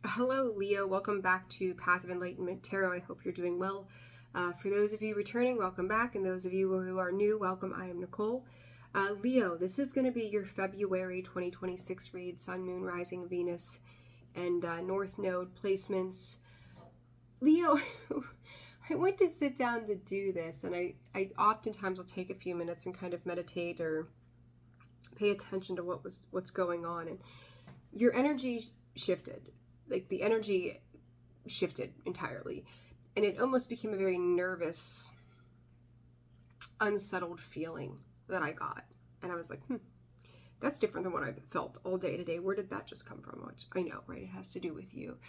Hello, Leo. Welcome back to Path of Enlightenment Tarot. I hope you're doing well. For those of you returning, welcome back. And those of you who are new, welcome. I am Nicole. Leo, this is going to be your February 2026 read, Sun, Moon, Rising, Venus, and North Node placements. Leo, I went to sit down to do this, and I oftentimes will take a few minutes and kind of meditate or pay attention to what's going on. And your energy shifted. Like the energy shifted entirely, and it almost became a very nervous, unsettled feeling that I got. And I was like, that's different than what I've felt all day today. Where did that just come from? Which I know, right? It has to do with you.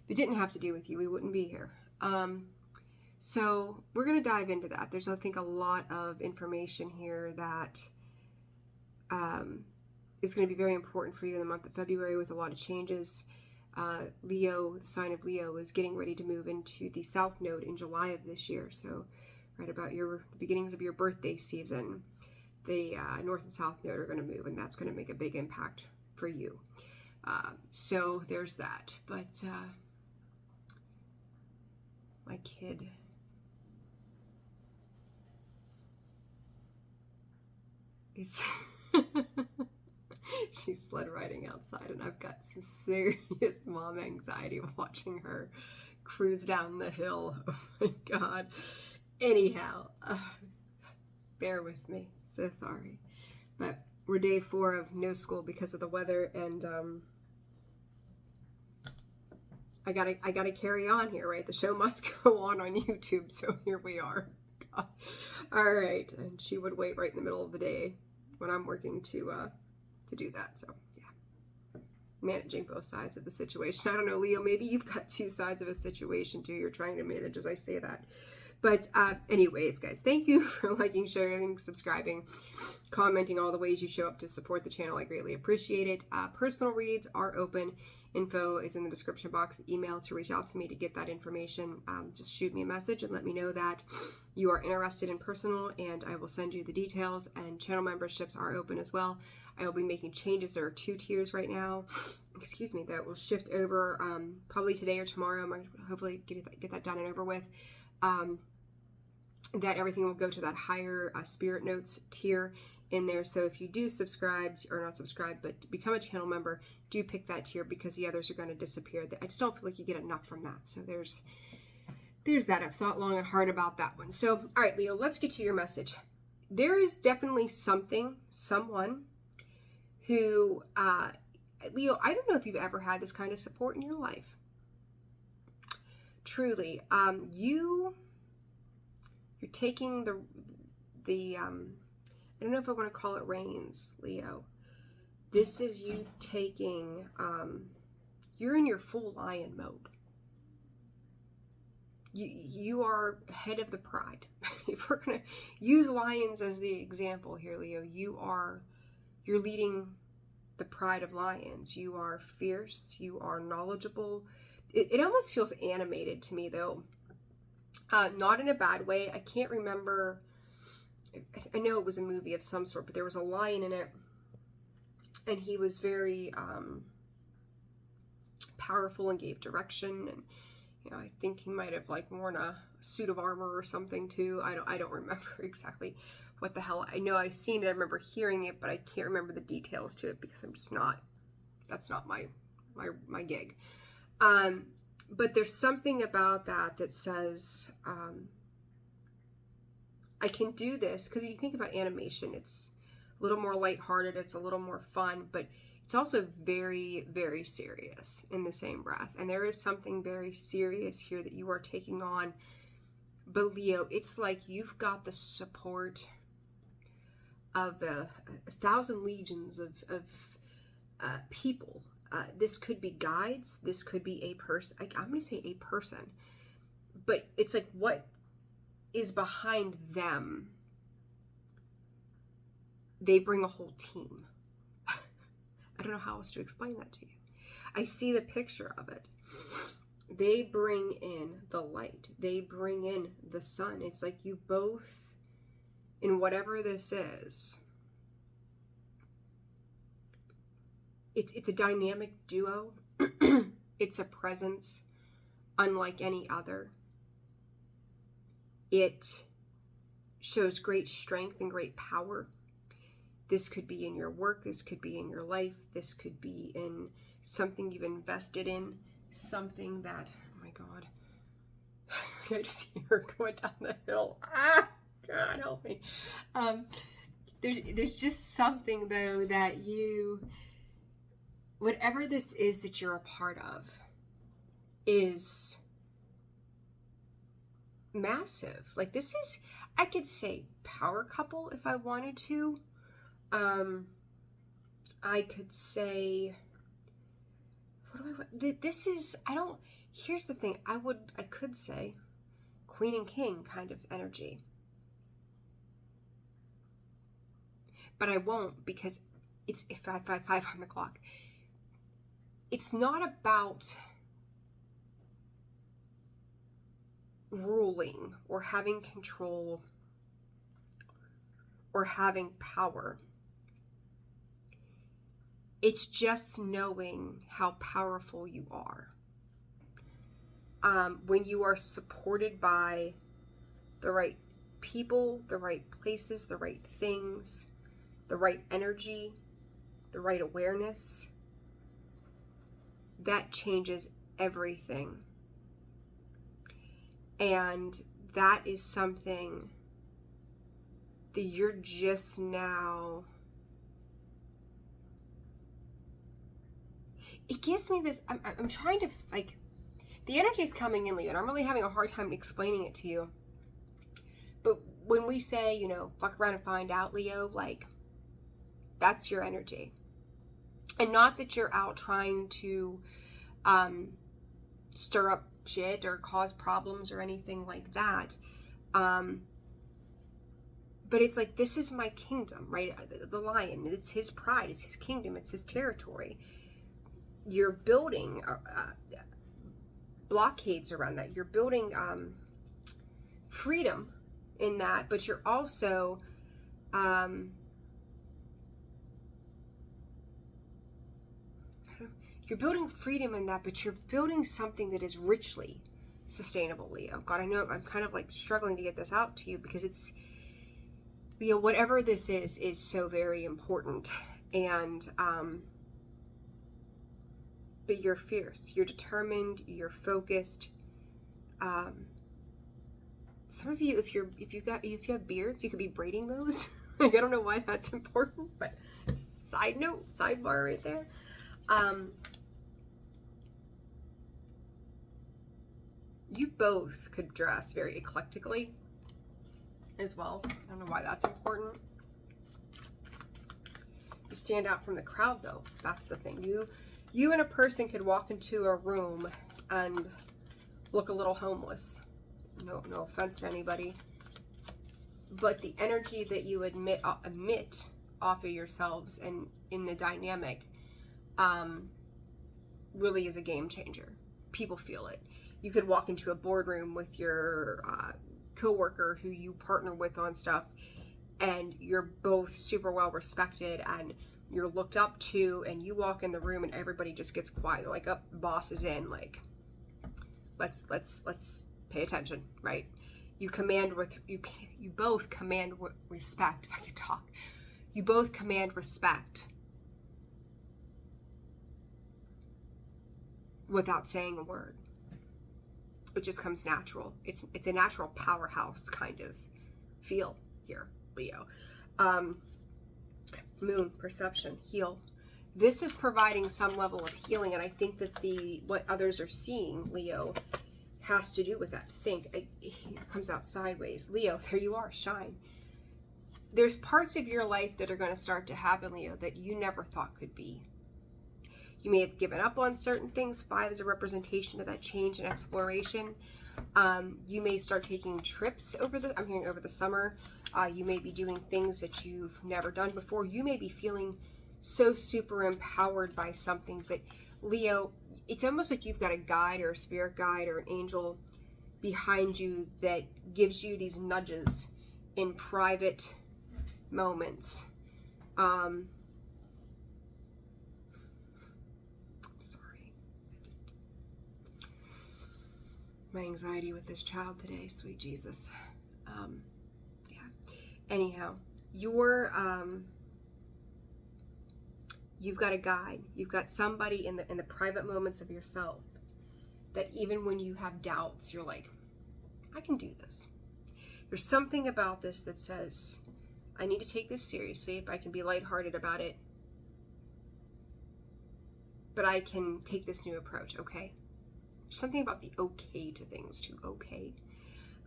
If it didn't have to do with you, we wouldn't be here. So we're going to dive into that. There's, I think, a lot of information here that is going to be very important for you in the month of February with a lot of changes. Leo, the sign of Leo, is getting ready to move into the South Node in July of this year. So right about the beginnings of your birthday season, the North and South Node are going to move, and that's going to make a big impact for you. So there's that. But my kid... is... She's sled riding outside, and I've got some serious mom anxiety watching her cruise down the hill. Oh my God. Anyhow, bear with me. So sorry. But we're day 4 of no school because of the weather, and I gotta carry on here, right? The show must go on YouTube, so here we are. God. All right, and she would wait right in the middle of the day when I'm working to do that. So yeah, managing both sides of the situation. I don't know, Leo, maybe you've got 2 sides of a situation too you're trying to manage as I say that. But anyways, guys, thank you for liking, sharing, subscribing, commenting, all the ways you show up to support the channel. I greatly appreciate it. Personal reads are open. Info is in the description box. The email to reach out to me to get that information. Just shoot me a message and let me know that you are interested in personal, and I will send you the details. And channel memberships are open as well. I will be making changes. There are 2 tiers right now, excuse me, that will shift over probably today or tomorrow. I'm going to hopefully get that done and over with. That everything will go to that higher Spirit Notes tier in there. So if you do subscribe, or not subscribe, but become a channel member, do pick that tier because the others are going to disappear. I just don't feel like you get enough from that. So there's that. I've thought long and hard about that one. So, all right, Leo, let's get to your message. There is definitely someone who, Leo, I don't know if you've ever had this kind of support in your life. Truly, you're taking the I don't know if I want to call it reins, Leo. This is you taking, you're in your full lion mode. You are head of the pride. If we're going to use lions as the example here, Leo, you're leading the pride of lions. You are fierce. You are knowledgeable. It almost feels animated to me, though. Not in a bad way. I can't remember. I know it was a movie of some sort, but there was a lion in it, and he was very powerful and gave direction. And I think he might have worn a suit of armor or something too. I don't remember exactly what the hell. I know I've seen it. I remember hearing it, but I can't remember the details to it because I'm just not. That's not my gig. But there's something about that says, I can do this, because you think about animation, it's a little more lighthearted, it's a little more fun, but it's also very, very serious in the same breath. And there is something very serious here that you are taking on. But Leo, it's like you've got the support of 1,000 legions of people. This could be guides. This could be a person. I'm going to say a person. But it's like what is behind them. They bring a whole team. I don't know how else to explain that to you. I see the picture of it. They bring in the light. They bring in the sun. It's like you both, in whatever this is, it's a dynamic duo. It's a presence unlike any other. It shows great strength and great power. This could be in your work. This could be in your life. This could be in something you've invested in. Something that, oh my God, I just hear her going down the hill. Ah, God help me. There's just something though that you, whatever this is that you're a part of, is massive. Like this is, I could say power couple if I wanted to. I could say, this is, here's the thing, I could say Queen and King kind of energy. But I won't, because it's 555 on the clock. It's not about ruling or having control or having power. It's just knowing how powerful you are. When you are supported by the right people, the right places, the right things, the right energy, the right awareness, that changes everything. And that is something that you're just now, it gives me this, I'm trying to, like, the energy is coming in, Leo, and I'm really having a hard time explaining it to you. But when we say, you know, fuck around and find out, Leo, like, that's your energy. And not that you're out trying to stir up shit or cause problems or anything like that. But it's like, this is my kingdom, right? The lion, it's his pride, it's his kingdom, it's his territory. You're building blockades around that. You're building freedom in that, but you're also you're building freedom in that, but you're building something that is richly sustainable, Leo. God, I know I'm kind of like struggling to get this out to you, because it's, you know, whatever this is so very important. And but you're fierce, you're determined, you're focused. Some of you, if you have beards, you could be braiding those. Like, I don't know why that's important, but side note, sidebar right there. You both could dress very eclectically as well. I don't know why that's important. You stand out from the crowd though. That's the thing. You and a person could walk into a room and look a little homeless. No offense to anybody. But the energy that you emit off of yourselves and in the dynamic really is a game changer. People feel it. You could walk into a boardroom with your coworker who you partner with on stuff, and you're both super well respected and you're looked up to, and you walk in the room and everybody just gets quiet. They're like, oh, boss is in, like, let's pay attention, right? You both command respect. If I could talk, you both command respect without saying a word. It just comes natural. It's a natural powerhouse kind of feel here, Leo. Moon, perception, heal. This is providing some level of healing, and I think that what others are seeing, Leo, has to do with that. It comes out sideways. Leo, there you are, shine. There's parts of your life that are going to start to happen, Leo, that you never thought could be. You may have given up on certain things. 5 is a representation of that change and exploration. You may start taking trips over the summer. You may be doing things that you've never done before. You may be feeling so super empowered by something. But Leo, it's almost like you've got a guide or a spirit guide or an angel behind you that gives you these nudges in private moments. I'm sorry. my anxiety with this child today, sweet Jesus. Yeah. Anyhow, you've got a guide. You've got somebody in the private moments of yourself that even when you have doubts, you're like, I can do this. There's something about this that says, I need to take this seriously. If I can be lighthearted about it, but I can take this new approach, okay? There's something about the okay to things too, okay?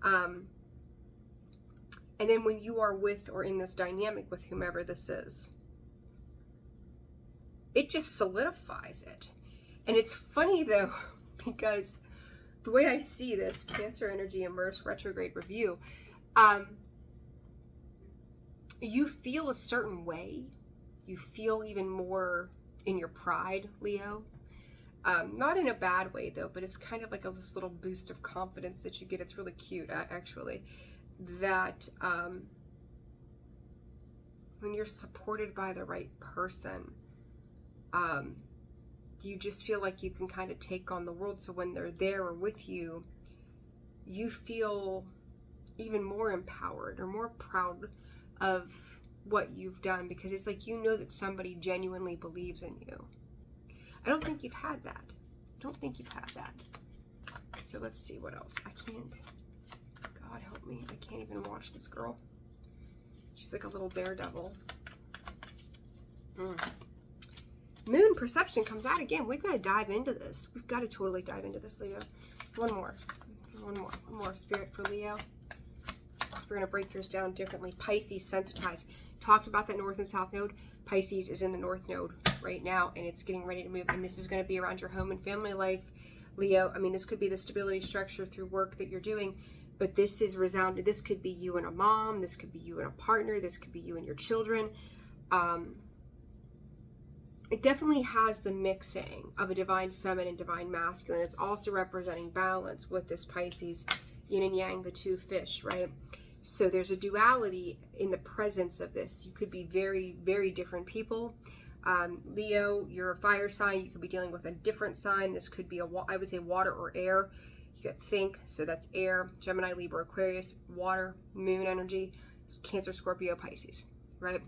And then when you are with or in this dynamic with whomever this is, it just solidifies it. And it's funny though, because the way I see this, Cancer Energy Immerse Retrograde Review, you feel a certain way. You feel even more in your pride, Leo. Not in a bad way though, but it's kind of like this little boost of confidence that you get. It's really cute, actually. That when you're supported by the right person, you just feel like you can kind of take on the world. So when they're there or with you, you feel even more empowered or more proud of what you've done, because it's like, you know that somebody genuinely believes in you. I don't think you've had that. So let's see what else. I can't, God help me, I can't even watch this girl. She's like a little daredevil. Moon perception comes out again. We've got to dive into this. We've got to totally dive into this, Leo. One more spirit for Leo. We're going to break yours down differently. Pisces, sensitize. Talked about that north and south node. Pisces is in the north node right now, and it's getting ready to move. And this is going to be around your home and family life, Leo. I mean, this could be the stability structure through work that you're doing, but this is resounded. This could be you and a mom. This could be you and a partner. This could be you and your children. It definitely has the mixing of a divine feminine, divine masculine. It's also representing balance with this Pisces, yin and yang, the two fish, right? So there's a duality in the presence of this. You could be very, very different people. Leo, you're a fire sign. You could be dealing with a different sign. This could be I would say water or air. You got think, so that's air. Gemini, Libra, Aquarius, water, moon energy, Cancer, Scorpio, Pisces, right?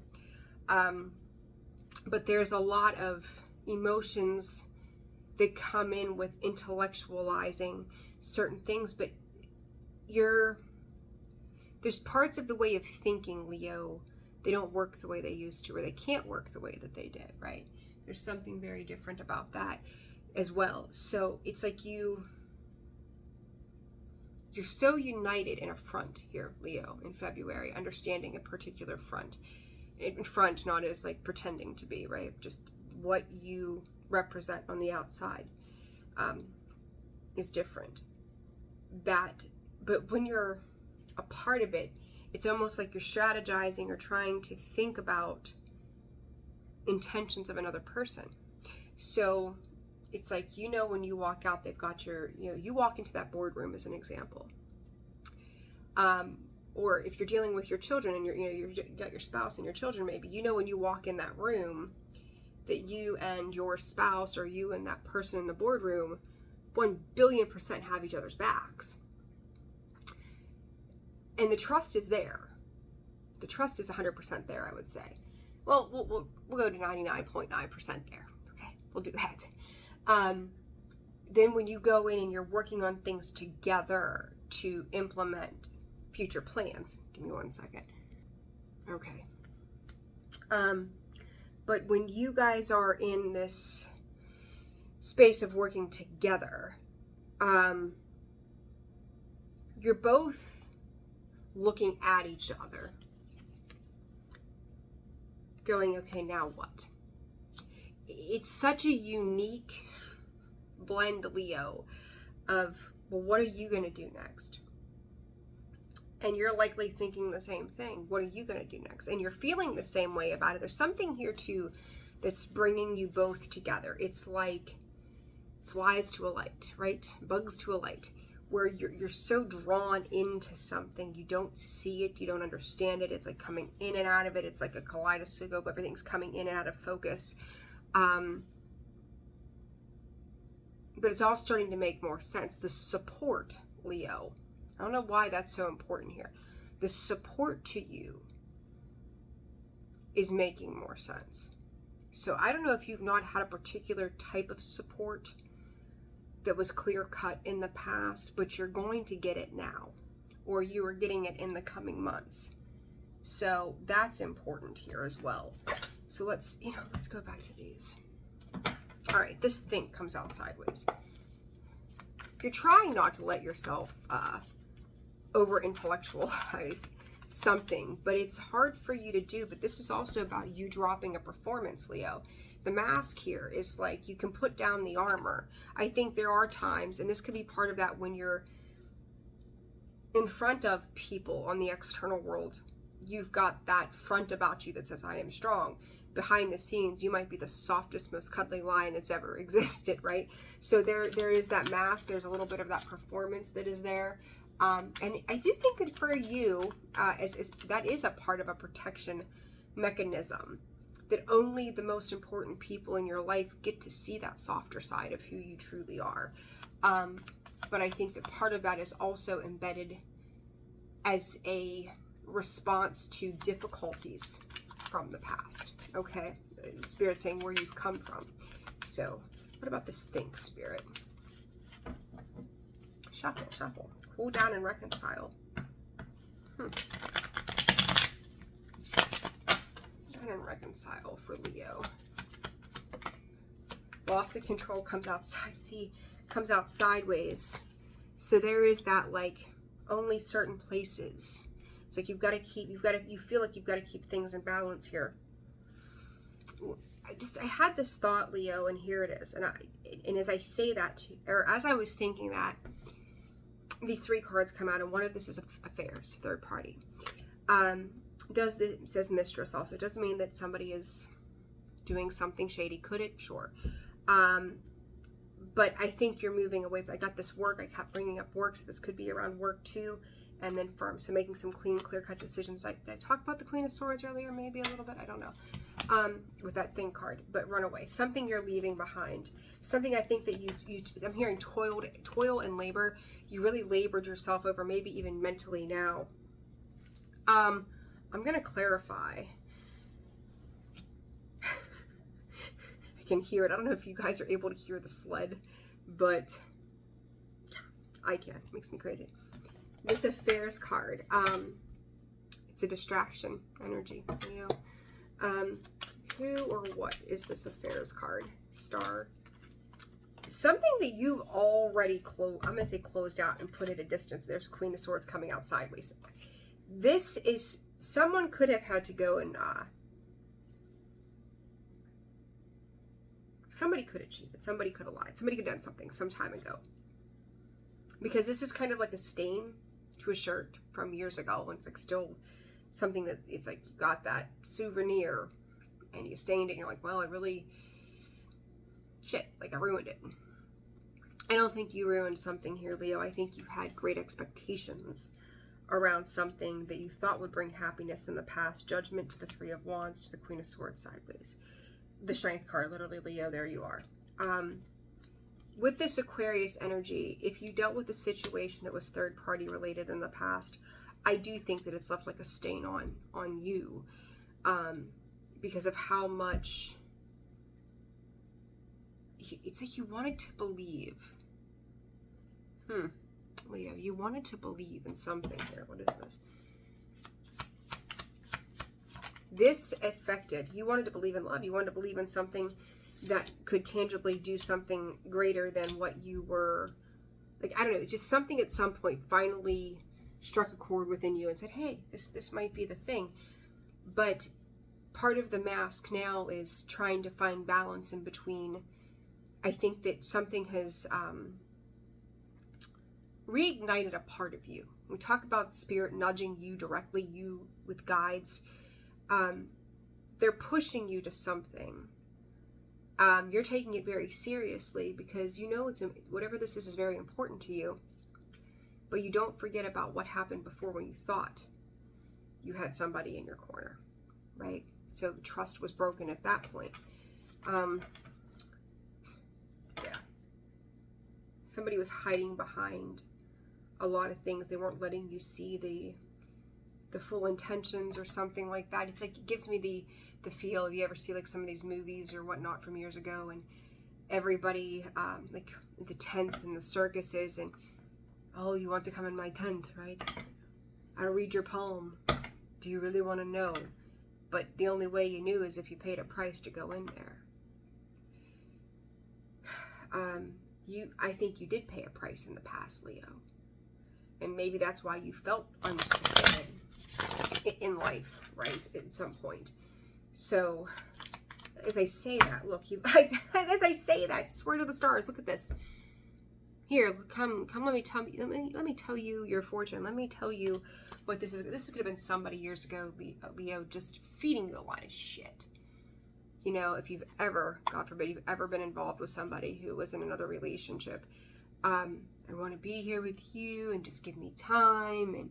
But there's a lot of emotions that come in with intellectualizing certain things, but there's parts of the way of thinking, Leo, they don't work the way they used to, or they can't work the way that they did, right? There's something very different about that as well. So it's like you're so united in a front here, Leo, in February, understanding a particular front. In front, not as like pretending to be, right? Just what you represent on the outside is different. But when you're a part of it, it's almost like you're strategizing or trying to think about intentions of another person. So it's like, when you walk out, they've got you walk into that boardroom as an example. Or if you're dealing with your children and you've got your spouse and your children, maybe, when you walk in that room that you and your spouse or you and that person in the boardroom 1,000,000,000% have each other's backs. And the trust is there. The trust is 100% there, I would say. Well, we'll go to 99.9% there. Okay, we'll do that. Then when you go in and you're working on things together to implement future plans. Give me 1 second. Okay. But when you guys are in this space of working together, you're both looking at each other, going, okay, now what? It's such a unique blend, Leo, of, well, what are you going to do next? And you're likely thinking the same thing. What are you going to do next? And you're feeling the same way about it. There's something here too that's bringing you both together. It's like flies to a light, right? Bugs to a light, where you're so drawn into something. You don't see it. You don't understand it. It's like coming in and out of it. It's like a kaleidoscope. Everything's coming in and out of focus. But it's all starting to make more sense. The support Leo. I don't know why that's so important here. The support to you is making more sense. So I don't know if you've not had a particular type of support that was clear cut in the past, but you're going to get it now, or you are getting it in the coming months. So that's important here as well. So let's go back to these. All right, this thing comes out sideways. You're trying not to let yourself over intellectualize something, but it's hard for you to do. But this is also about you dropping a performance, Leo. The mask here is like you can put down the armor. I think there are times, and this could be part of that, when you're in front of people on the external world, you've got that front about you that says, I am strong. Behind the scenes, you might be the softest, most cuddly lion that's ever existed, right? So there is that mask. There's a little bit of that performance that is there. And I do think that for you, that is a part of a protection mechanism, that only the most important people in your life get to see that softer side of who you truly are. But I think that part of that is also embedded as a response to difficulties from the past. Okay, Spirit saying where you've come from. So what about this think, Spirit? Shuffle, shuffle. Cool down and reconcile. Down and reconcile for Leo. Loss of control comes outside. See, comes out sideways. So there is that, like, only certain places. It's like you feel like you've got to keep things in balance here. I had this thought, Leo, and here it is. And as I say that, or as I was thinking that, these three cards come out, and one of this is affairs, third party. It says mistress also. It doesn't mean that somebody is doing something shady. Could it? Sure. But I think you're moving away. I got this work. I kept bringing up work, so this could be around work too. And then firm. So making some clean, clear-cut decisions. Did I talk about the Queen of Swords earlier? Maybe a little bit. I don't know. With that thing card. But run away. Something you're leaving behind. Something I think that I'm hearing toil and labor. You really labored yourself over, maybe even mentally now. I'm going to clarify. I can hear it. I don't know if you guys are able to hear the sled, but I can. It makes me crazy. This affairs card, it's a distraction energy, Leo. Who or what is this affairs card? Star. Something that you've already I'm going to say closed out and put at a distance. There's Queen of Swords coming out sideways. This is, someone could have had to go and, somebody could have cheated. Somebody could have lied. Somebody could have done something some time ago. Because this is kind of like a stain to a shirt from years ago. And it's like still something that, it's like you got that souvenir and you stained it and you're like, well, I really, shit, like I ruined it. I don't think you ruined something here, Leo. I think you had great expectations around something that you thought would bring happiness in the past. Judgment to the Three of Wands, to the Queen of Swords sideways. The Strength card, literally, Leo, there you are. With this Aquarius energy, if you dealt with a situation that was third party related in the past, I do think that it's left like a stain on you, because of how much it's like you wanted to believe. Leo, you wanted to believe in something here. What is this? This affected, you wanted to believe in love. You wanted to believe in something that could tangibly do something greater than what you were, like, I don't know, just something at some point finally struck a chord within you and said, hey, this might be the thing. But part of the mask now is trying to find balance in between. I think that something has reignited a part of you. We talk about spirit nudging you directly, you with guides. They're pushing you to something. You're taking it very seriously because you know whatever this is very important to you. But you don't forget about what happened before when you thought you had somebody in your corner, right? So trust was broken at that point. Yeah. Somebody was hiding behind a lot of things. They weren't letting you see the full intentions or something like that. It's like, it gives me the feel, if you ever see like some of these movies or whatnot from years ago, and everybody, like the tents and the circuses, and, oh, you want to come in my tent, right? I'll read your poem. Do you really want to know? But the only way you knew is if you paid a price to go in there. I think you did pay a price in the past, Leo. And maybe that's why you felt uncertain in life, right? At some point. So, as I say that, look, as I say that, swear to the stars, look at this. Here, come, let me tell you your fortune. Let me tell you what this is. This could have been somebody years ago, Leo, just feeding you a lot of shit. You know, if you've ever, God forbid, you've ever been involved with somebody who was in another relationship, I want to be here with you and just give me time and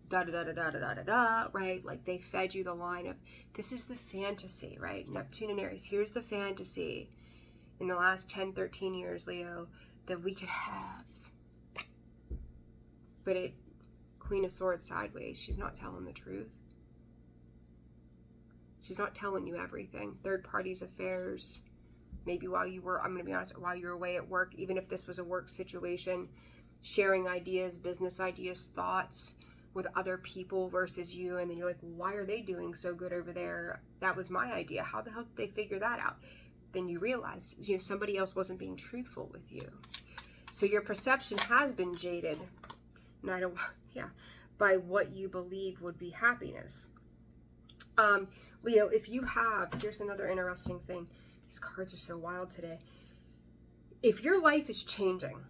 da-da-da-da-da-da-da-da, right? Like, they fed you the line of, this is the fantasy, right? Neptune and Aries, here's the fantasy in the last 10, 13 years, Leo, that we could have. But Queen of Swords sideways, she's not telling the truth. She's not telling you everything. Third parties affairs. Maybe while you were, I'm going to be honest, while you were away at work, even if this was a work situation, sharing ideas, business ideas, thoughts with other people versus you. And then you're like, why are they doing so good over there? That was my idea. How the hell did they figure that out? Then you realize, you know, somebody else wasn't being truthful with you. So your perception has been jaded. And by what you believe would be happiness. Leo, if you have, here's another interesting thing. These cards are so wild today. If your life is changing,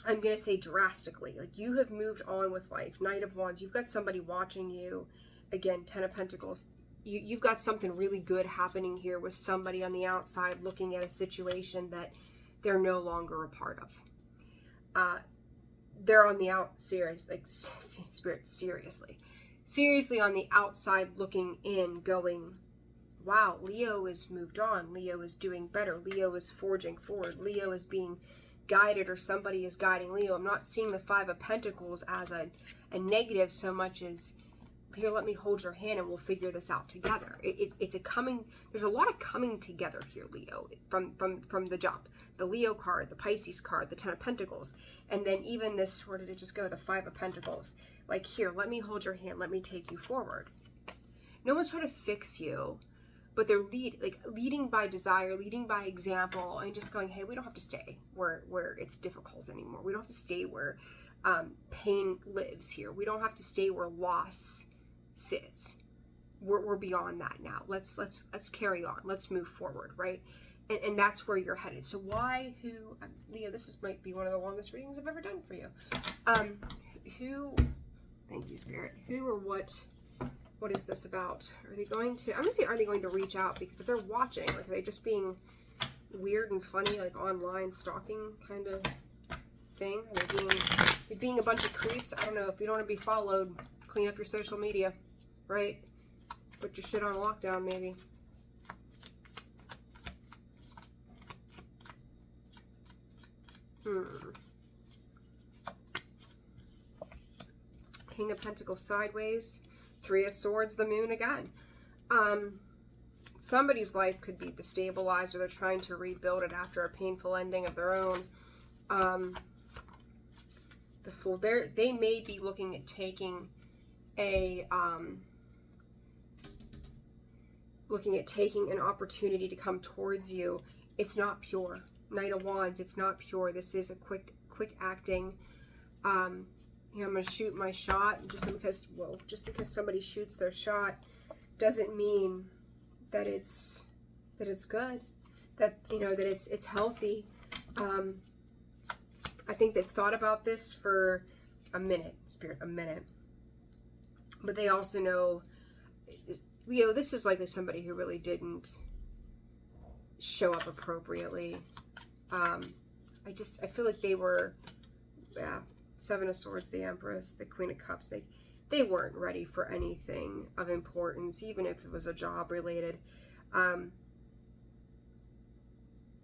I'm going to say drastically, like you have moved on with life, Knight of Wands, you've got somebody watching you, again, Ten of Pentacles, you've got something really good happening here with somebody on the outside looking at a situation that they're no longer a part of. They're on the seriously on the outside looking in, going, wow, Leo is moved on. Leo is doing better. Leo is forging forward. Leo is being guided, or somebody is guiding Leo. I'm not seeing the Five of Pentacles as a negative so much as, here, let me hold your hand and we'll figure this out together. It's a coming, there's a lot of coming together here, Leo, from the jump. The Leo card, the Pisces card, the Ten of Pentacles, and then even this, where did it just go? The Five of Pentacles. Like, here, let me hold your hand, let me take you forward. No one's trying to fix you, but they're leading by desire, leading by example, and just going, hey, we don't have to stay where it's difficult anymore. We don't have to stay where pain lives here. We don't have to stay where loss sits. We're beyond that now. Let's carry on. Let's move forward, right? And that's where you're headed. So Leo, this might be one of the longest readings I've ever done for you. Thank you, Spirit. Who or what is this about? Are they going to, I'm going to say, are they going to reach out? Because if they're watching, like, are they just being weird and funny, like online stalking kind of thing? Are they being a bunch of creeps? I don't know. If you don't want to be followed, clean up your social media, right? Put your shit on lockdown, maybe. King of Pentacles sideways. Three of Swords, the Moon again. Somebody's life could be destabilized, or they're trying to rebuild it after a painful ending of their own. The Fool. They may be looking at taking an opportunity to come towards you. It's not pure. Knight of Wands, it's not pure. This is a quick acting. I'm going to shoot my shot. Just because somebody shoots their shot doesn't mean that it's good. That it's healthy. I think they've thought about this for a minute, Spirit, a minute. But they also know, Leo, this is likely somebody who really didn't show up appropriately. I feel like they were, Seven of Swords, the Empress, the Queen of Cups, they weren't ready for anything of importance, even if it was a job related.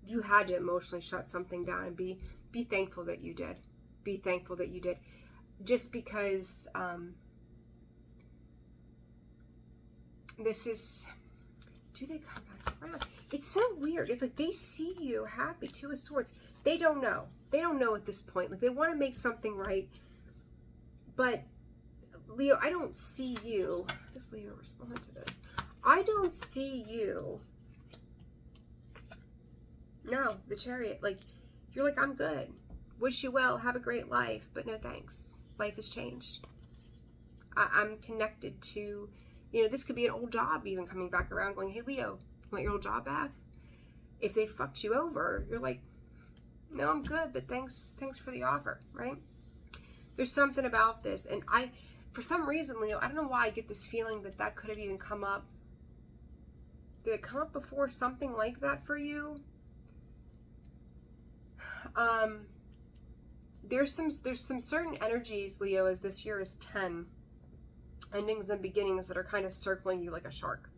You had to emotionally shut something down and be thankful that you did. be thankful that you did. Just because this is, do they come back around? It's so weird. It's like they see you happy, Two of Swords. They don't know. They don't know at this point. Like, they want to make something right. But, Leo, I don't see you. How does Leo respond to this? I don't see you. No, the Chariot. Like, you're like, I'm good. Wish you well. Have a great life. But no thanks. Life has changed. I'm connected to, you know, this could be an old job even coming back around going, hey, Leo, you want your old job back? If they fucked you over, you're like, no, I'm good, but thanks for the offer, right? There's something about this. And for some reason, Leo, I don't know why I get this feeling that could have even come up. Did it come up before, something like that for you? There's some certain energies, Leo, as this year is 10, endings and beginnings that are kind of circling you like a shark.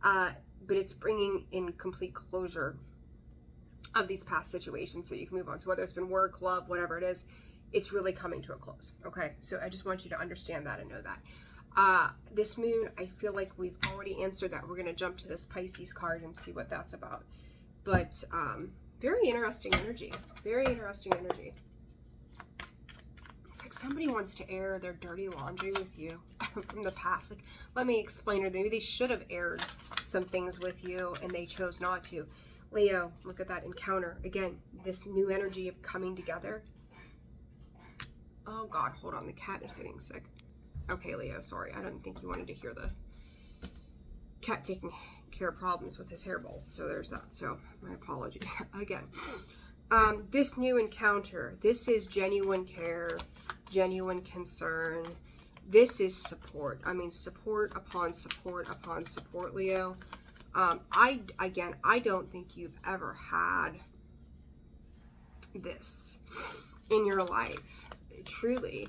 But it's bringing in complete closure of these past situations so you can move on. So whether it's been work, love, whatever it is, it's really coming to a close. Okay, so I just want you to understand that and know that. This moon, I feel like we've already answered that. We're going to jump to this Pisces card and see what that's about. But very interesting energy. Very interesting energy. It's like somebody wants to air their dirty laundry with you from the past. Like, let me explain, or maybe they should have aired some things with you and they chose not to. Leo, look at that encounter. Again, this new energy of coming together. Oh God, hold on. The cat is getting sick. Okay, Leo, sorry. I didn't think you wanted to hear the cat taking care of problems with his hairballs. So there's that. So my apologies again. This new encounter, this is genuine care, genuine concern. This is support. I mean, support upon support upon support, Leo. I don't think you've ever had this in your life, truly.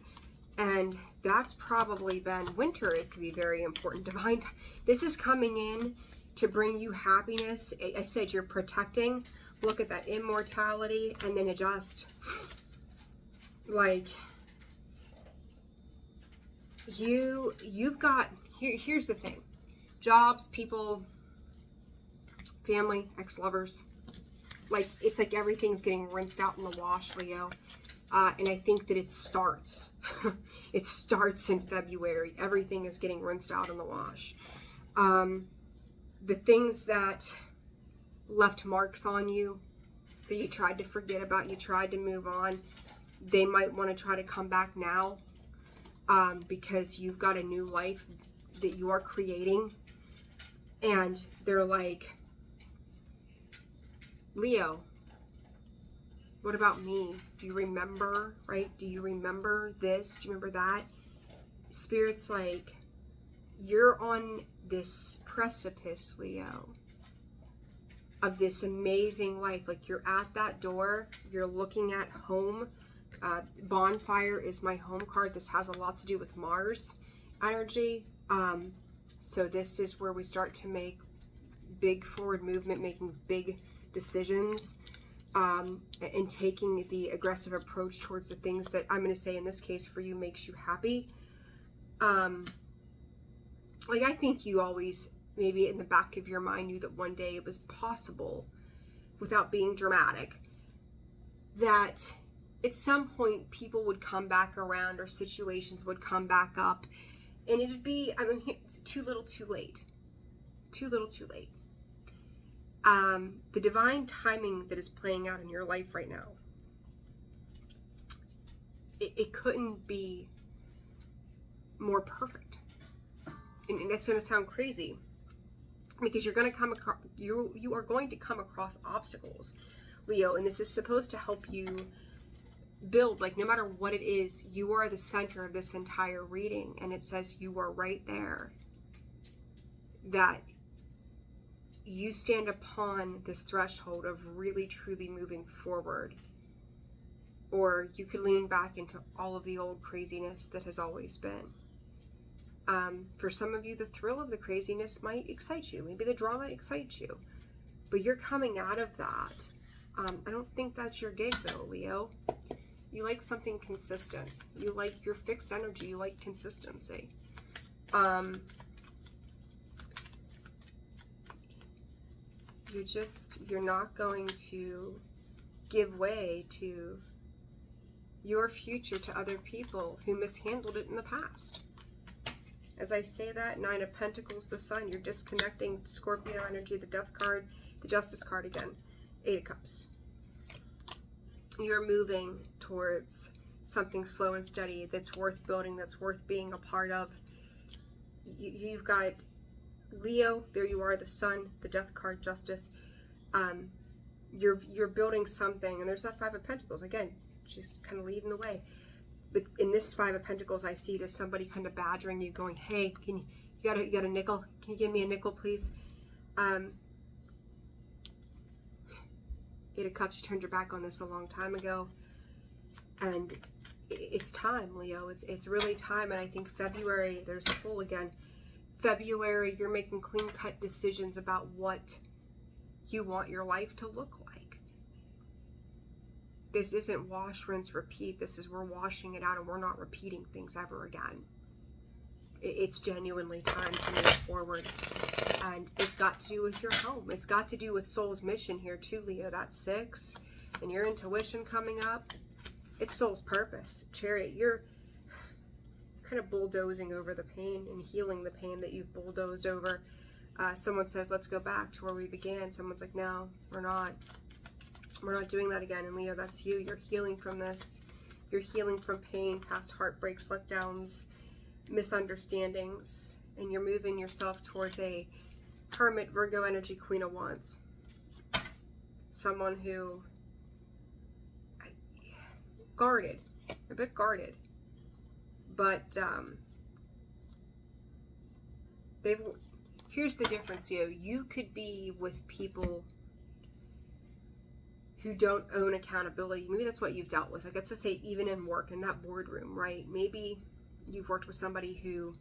And that's probably been winter. It could be very important. Divine, this is coming in to bring you happiness. I said you're protecting. Look at that immortality and then adjust. Like, you've got, here's the thing. Jobs, people, family, ex-lovers. Like, it's like everything's getting rinsed out in the wash, Leo. And I think that it starts. It starts in February. Everything is getting rinsed out in the wash. The things that left marks on you, that you tried to forget about, you tried to move on, they might want to try to come back now, because you've got a new life that you are creating. And they're like, Leo, what about me? Do you remember, right? Do you remember this? Do you remember that? Spirit's like, you're on this precipice, Leo, of this amazing life. Like, you're at that door. You're looking at home. Bonfire is my home card. This has a lot to do with Mars energy. So this is where we start to make big forward movement, making big decisions. And taking the aggressive approach towards the things that I'm going to say in this case for you makes you happy. Like, I think you always, maybe in the back of your mind, knew that one day it was possible, without being dramatic, that at some point people would come back around or situations would come back up, and it'd be, I mean, it's too little too late. Too little too late. The divine timing that is playing out in your life right now, it couldn't be more perfect. And that's going to sound crazy, because you're going to come across, you are going to come across obstacles, Leo, and this is supposed to help you build, like, no matter what it is, you are the center of this entire reading, and it says you are right there, that you stand upon this threshold of really truly moving forward. Or you could lean back into all of the old craziness that has always been. For some of you, the thrill of the craziness might excite you. Maybe the drama excites you. But you're coming out of that. I don't think that's your gig, though, Leo. You like something consistent. You like your fixed energy. You like consistency. You're not going to give way to your future to other people who mishandled it in the past. As I say that, 9 of Pentacles, the Sun, you're disconnecting Scorpio energy, the Death card, the Justice card again, 8 of Cups. You're moving towards something slow and steady that's worth building, that's worth being a part of. You've got Leo, there you are, the Sun, the Death card, Justice. You're building something, and there's that 5 of Pentacles. Again, she's kind of leading the way. But in this 5 of Pentacles, I see it as somebody kind of badgering you, going, hey, you got a nickel? Can you give me a nickel, please? 8 of Cups, you turned your back on this a long time ago. And it's time, Leo. It's really time. And I think February, there's a Fool again. February, you're making clean-cut decisions about what you want your life to look like. This isn't wash, rinse, repeat. This is we're washing it out and we're not repeating things ever again. It's genuinely time to move forward. And it's got to do with your home. It's got to do with soul's mission here too, Leo. That's 6. And your intuition coming up. It's soul's purpose. Chariot, you're kind of bulldozing over the pain and healing the pain that you've bulldozed over. Someone says, let's go back to where we began. Someone's like, no, we're not. We're not doing that again. And Leo, that's you. You're healing from this. You're healing from pain, past heartbreaks, letdowns, misunderstandings. And you're moving yourself towards a Hermit, Virgo energy, Queen of Wands. Someone who, guarded, a bit guarded. But here's the difference, Leo. You could be with people who don't own accountability. Maybe that's what you've dealt with. Like, let's just say even in work, in that boardroom, right? Maybe you've worked with somebody who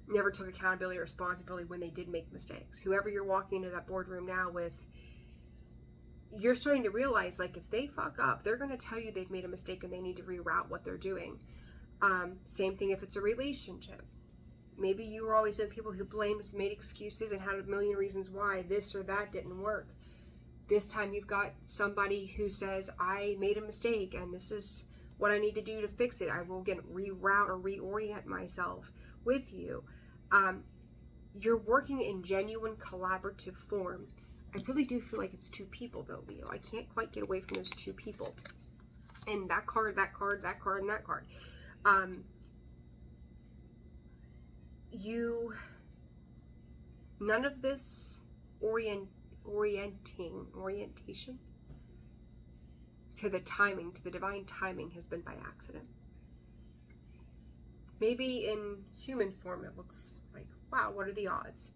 never took accountability or responsibility when they did make mistakes. Whoever you're walking into that boardroom now with, you're starting to realize, like, if they fuck up, they're going to tell you they've made a mistake and they need to reroute what they're doing. Same thing if it's a relationship. Maybe you were always with people who blamed, made excuses, and had a million reasons why this or that didn't work. This time you've got somebody who says, I made a mistake and this is what I need to do to fix it. I will reroute or reorient myself with you. You're working in genuine collaborative form. I really do feel like it's 2 people though, Leo. I can't quite get away from those 2 people. And that card, that card, that card, and that card. None of this orientation to the timing, to the divine timing, has been by accident. Maybe in human form it looks like, wow, what are the odds?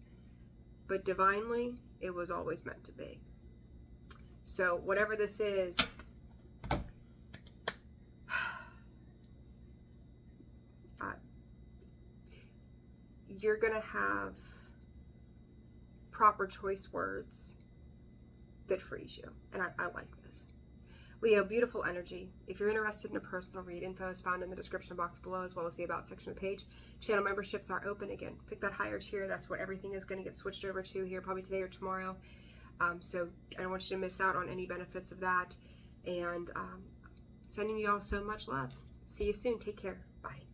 But divinely, it was always meant to be. So whatever this is, you're going to have proper choice words that frees you. And I like this. Leo, beautiful energy. If you're interested in a personal read, info is found in the description box below, as well as the About section of the page. Channel memberships are open. Again, pick that higher tier. That's what everything is going to get switched over to here, probably today or tomorrow. So I don't want you to miss out on any benefits of that. And sending you all so much love. See you soon. Take care. Bye.